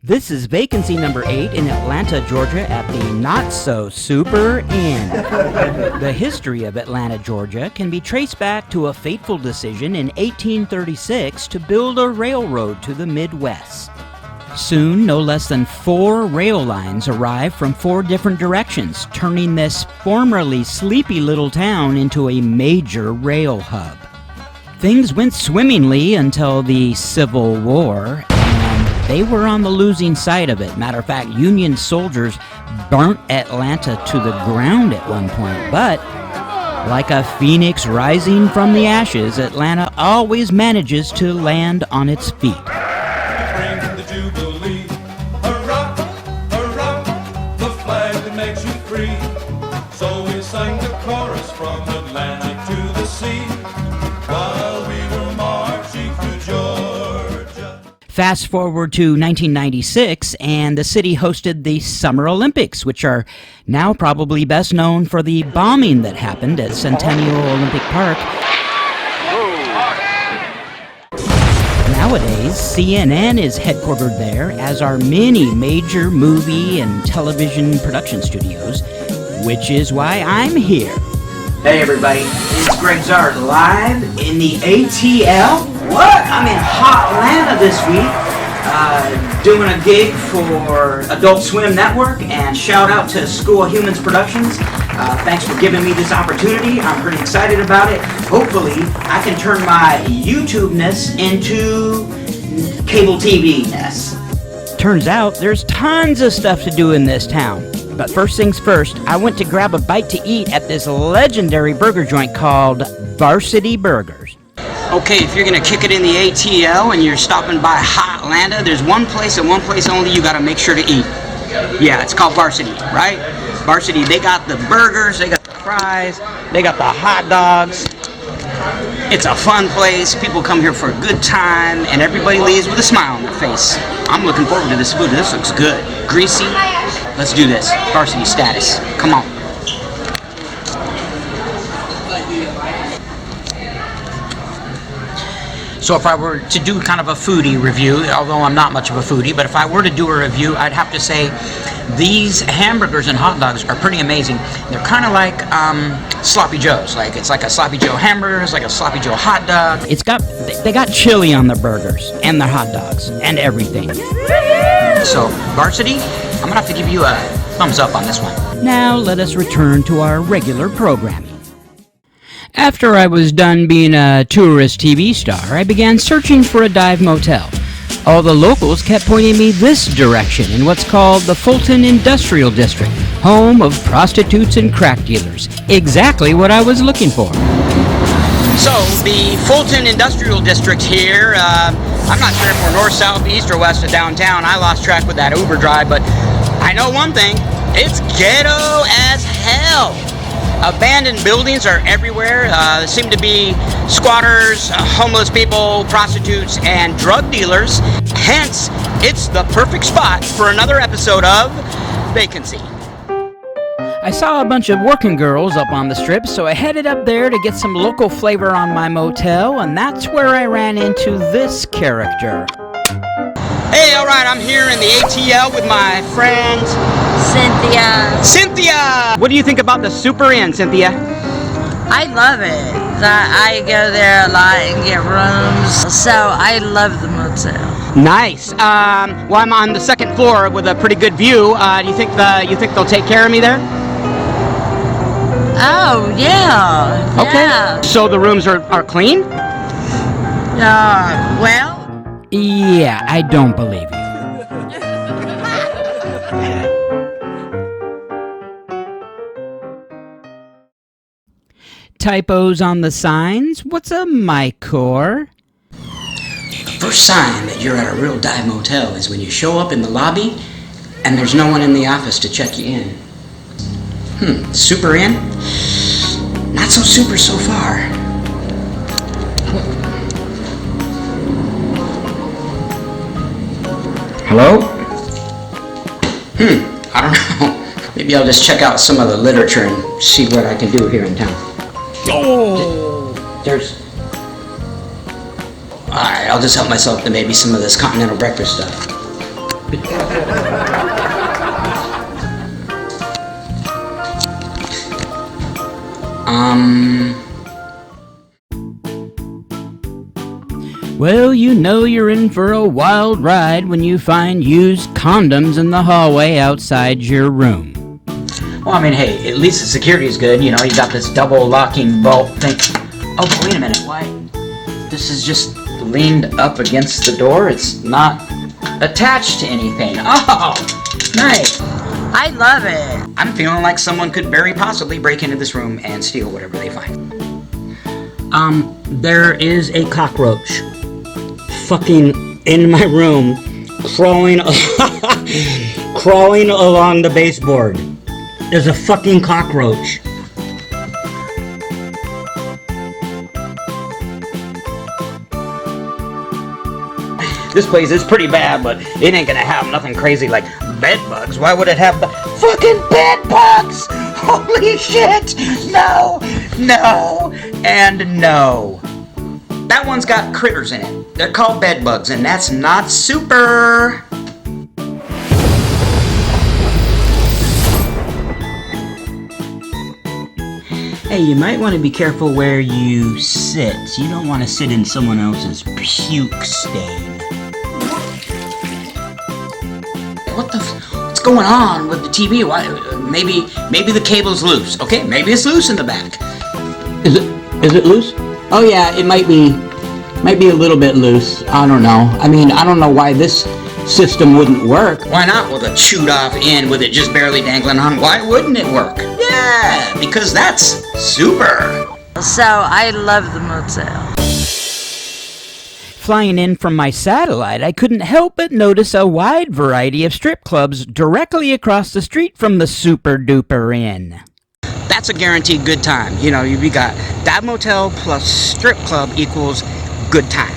This is Vacancy number 8 in Atlanta, Georgia at the Not-So-Super Inn. The history of Atlanta, Georgia can be traced back to a fateful decision in 1836 to build a railroad to the Midwest. Soon, no less than 4 rail lines arrived from 4 different directions, turning this formerly sleepy little town into a major rail hub. Things went swimmingly until the Civil War, and they were on the losing side of it. Matter of fact, Union soldiers burnt Atlanta to the ground at one point, but like a phoenix rising from the ashes, Atlanta always manages to land on its feet. So we sang the chorus from Atlantic to the sea while we were marching through Georgia. Fast forward to 1996, and the city hosted the Summer Olympics, which are now probably best known for the bombing that happened at Centennial Olympic Park. Nowadays, CNN is headquartered there, as are many major movie and television production studios, which is why I'm here. Hey everybody, it's Gregg Zart live in the ATL. What? I'm in Hot-Lanta this week, doing a gig for Adult Swim Network, and shout out to School of Humans Productions. Thanks for giving me this opportunity. I'm pretty excited about it. Hopefully, I can turn my YouTube-ness into cable TV-ness. Turns out, there's tons of stuff to do in this town. But first things first, I went to grab a bite to eat at this legendary burger joint called Varsity Burgers. Okay, if you're gonna kick it in the ATL and you're stopping by Hot-Lanta, there's one place and one place only you gotta make sure to eat. Yeah, it's called Varsity, right? Varsity, they got the burgers, they got the fries, they got the hot dogs. It's a fun place, people come here for a good time, and everybody leaves with a smile on their face. I'm looking forward to this food. This looks good. Greasy. Let's do this. Varsity status. Come on. So if I were to do kind of a foodie review, although I'm not much of a foodie, but if I were to do a review, I'd have to say these hamburgers and hot dogs are pretty amazing. They're kind of like Sloppy Joe's. Like it's like a Sloppy Joe hamburger, it's like a Sloppy Joe hot dog. They got chili on the burgers and the hot dogs and everything. So Varsity, I'm gonna have to give you a thumbs up on this one. Now let us return to our regular programming. After I was done being a tourist TV star, I began searching for a dive motel. All the locals kept pointing me this direction in what's called the Fulton Industrial District, home of prostitutes and crack dealers. Exactly what I was looking for. So, the Fulton Industrial District here, I'm not sure if we're north, south, east, or west of downtown. I lost track with that Uber drive, but I know one thing. It's ghetto as hell. Abandoned buildings are everywhere. There seem to be squatters, homeless people, prostitutes, and drug dealers. Hence, it's the perfect spot for another episode of Vacancy. I saw a bunch of working girls up on the strip, so I headed up there to get some local flavor on my motel, and that's where I ran into this character. Hey, alright, I'm here in the ATL with my friend Cynthia. Cynthia! What do you think about the Super Inn, Cynthia? I love it. I go there a lot and get rooms, so I love the motel. Nice. Well, I'm on the second floor with a pretty good view. Do you think they'll take care of me there? Oh, yeah. Okay. Yeah. So the rooms are clean? Well. Yeah, I don't believe you. Typos on the signs? What's a MyCore? The first sign that you're at a real dive motel is when you show up in the lobby and there's no one in the office to check you in. Super in? Not so super so far. Hello? I don't know. Maybe I'll just check out some of the literature and see what I can do here in town. Oh! There's... Alright, I'll just help myself to maybe some of this continental breakfast stuff. Well, you know you're in for a wild ride when you find used condoms in the hallway outside your room. Well, I mean, hey, at least the security is good. You know, you got this double locking bolt thing. Oh, but wait a minute, why? This is just leaned up against the door. It's not attached to anything. Oh, nice. I love it. I'm feeling like someone could very possibly break into this room and steal whatever they find. There is a cockroach fucking in my room, crawling crawling along the baseboard. There's a fucking cockroach. This place is pretty bad, but it ain't gonna have nothing crazy like bedbugs. Why would it have the fucking bedbugs? Holy shit! No, no, and no. That one's got critters in it. They're called bedbugs, and that's not super. Hey, you might want to be careful where you sit. You don't want to sit in someone else's puke stain. What's going on with the TV? Why? Maybe the cable's loose. Okay, maybe it's loose in the back. Is it loose? Oh yeah, it might be a little bit loose. I don't know. I mean, I don't know why this system wouldn't work. Why not with a chewed off end with it just barely dangling on? Why wouldn't it work? Yeah, because that's super. So I love the motel. Flying in from my satellite, I couldn't help but notice a wide variety of strip clubs directly across the street from the Super Duper Inn. That's a guaranteed good time. You know, we got that motel plus strip club equals good time.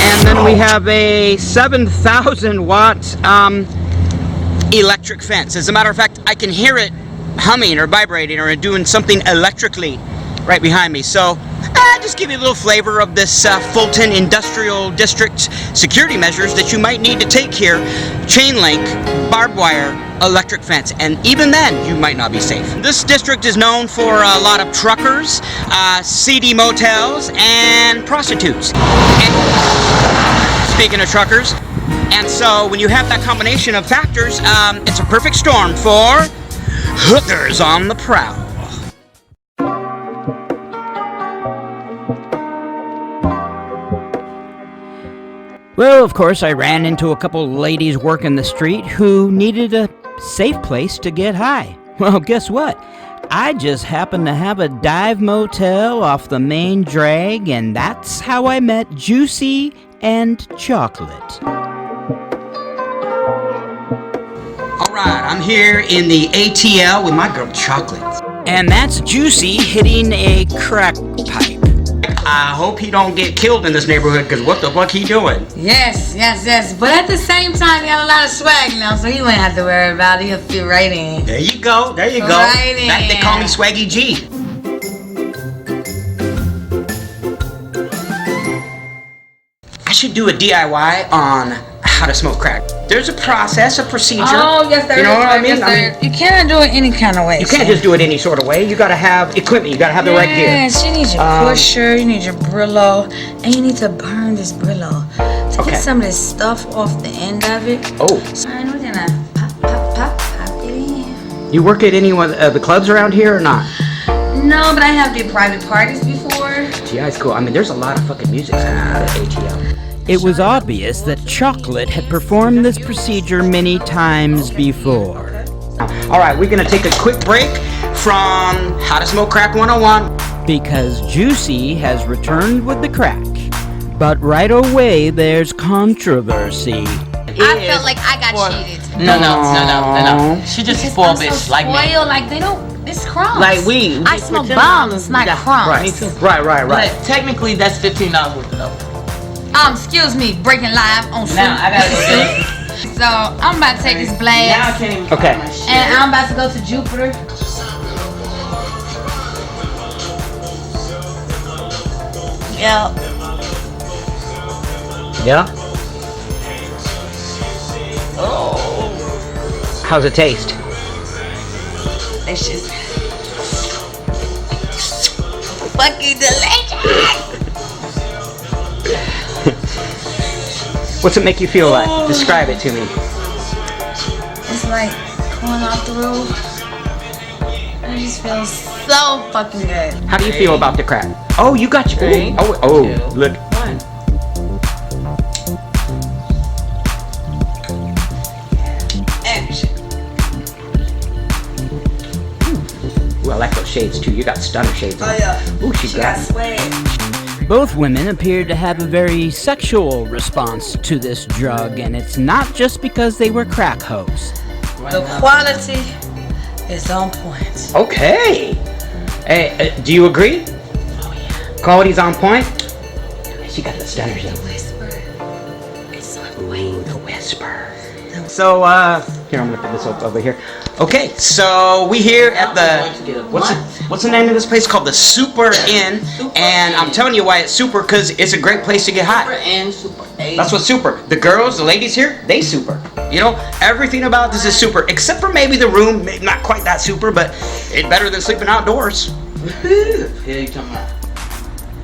And then we have a 7,000 watt electric fence. As a matter of fact, I can hear it humming or vibrating or doing something electrically right behind me. So just give you a little flavor of this Fulton Industrial District security measures that you might need to take here. Chain link, barbed wire, electric fence, and even then you might not be safe. This district is known for a lot of truckers, seedy motels, and prostitutes. And speaking of truckers, and so when you have that combination of factors, it's a perfect storm for hookers on the prowl. Well, of course, I ran into a couple ladies working the street who needed a safe place to get high. Well, guess what? I just happened to have a dive motel off the main drag, and that's how I met Juicy and Chocolate. Alright, I'm here in the ATL with my girl Chocolate. And that's Juicy hitting a crack pipe. I hope he don't get killed in this neighborhood, because what the fuck he doing? Yes. But at the same time, he got a lot of swag now, so he wouldn't have to worry about it. He'll fit right in. There you go. Right in. That, they call me Swaggy G. I should do a DIY on how to smoke crack. There's a process, a procedure. Oh, yes, there You know is. what I mean? Yes, there is. You can't do it any kind of way. You can't just do it any sort of way. You gotta have equipment. You gotta have the right gear. Yes, you need your pusher, you need your Brillo, and you need to burn this Brillo to Okay. get some of this stuff off the end of it. Oh. And we're gonna pop it in. You work at any of the clubs around here or not? No, but I have did private parties before. Yeah, it's cool. I mean, there's a lot of fucking music at ATL. It was obvious that Chocolate had performed this procedure many times before. Alright, we're gonna take a quick break from How to Smoke Crack 101. Because Juicy has returned with the crack. But right away there's controversy. I felt like I got cheated. No. She just I'm spoiled so bitch like me. spoiled, like they don't. It's crumbs. Like we I smell pretend- bombs, not crumbs. Right. Me too. Right. But technically, that's $15 worth of dope. Excuse me, breaking live on Zoom. Now I gotta go get it. So I'm about to take this Now I blast, can't even Okay. find my shit. and I'm about to go to Jupiter. Yep. Yeah. How's it taste? It's just fucking delicious. What's it make you feel like? Describe it to me. It's like going off the roof. It just feels so fucking good. How do you feel about the crack? Oh, you got your. Three, Oh, look. 1. Action. Ooh, I like those shades too. You got stunner shades on. Oh yeah. Ooh, she got it. Swag. Both women appeared to have a very sexual response to this drug, and it's not just because they were crack hoes. The quality is on point. Okay. Hey, do you agree? Oh yeah. Quality's on point. She got the stunners though. Whisper. It's on Ooh, point. the whisper. So, here, I'm gonna put this over here. Okay, so we here at the, what's the name of this place? Called the Super Inn. And I'm telling you why it's super, because it's a great place to get high. That's what's super. The girls, the ladies here, they super. You know, everything about this is super, except for maybe the room, maybe not quite that super, but it's better than sleeping outdoors.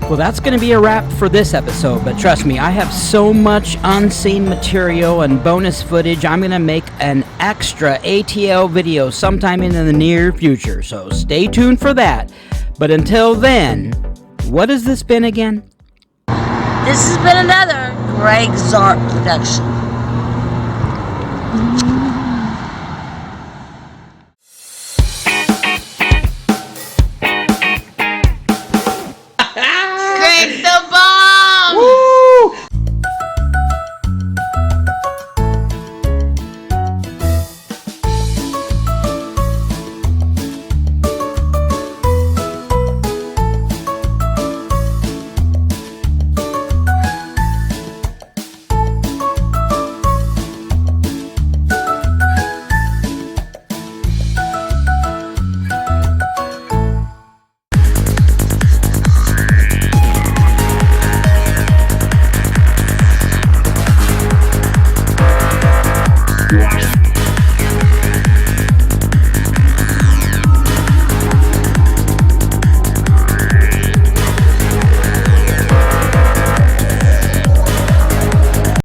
Well, that's going to be a wrap for this episode, but trust me, I have so much unseen material and bonus footage. I'm going to make an extra ATL video sometime in the near future, so stay tuned for that. But until then, what has this been again? This has been another Gregg Zart production. Gregg the bomb. Woo! Yeah.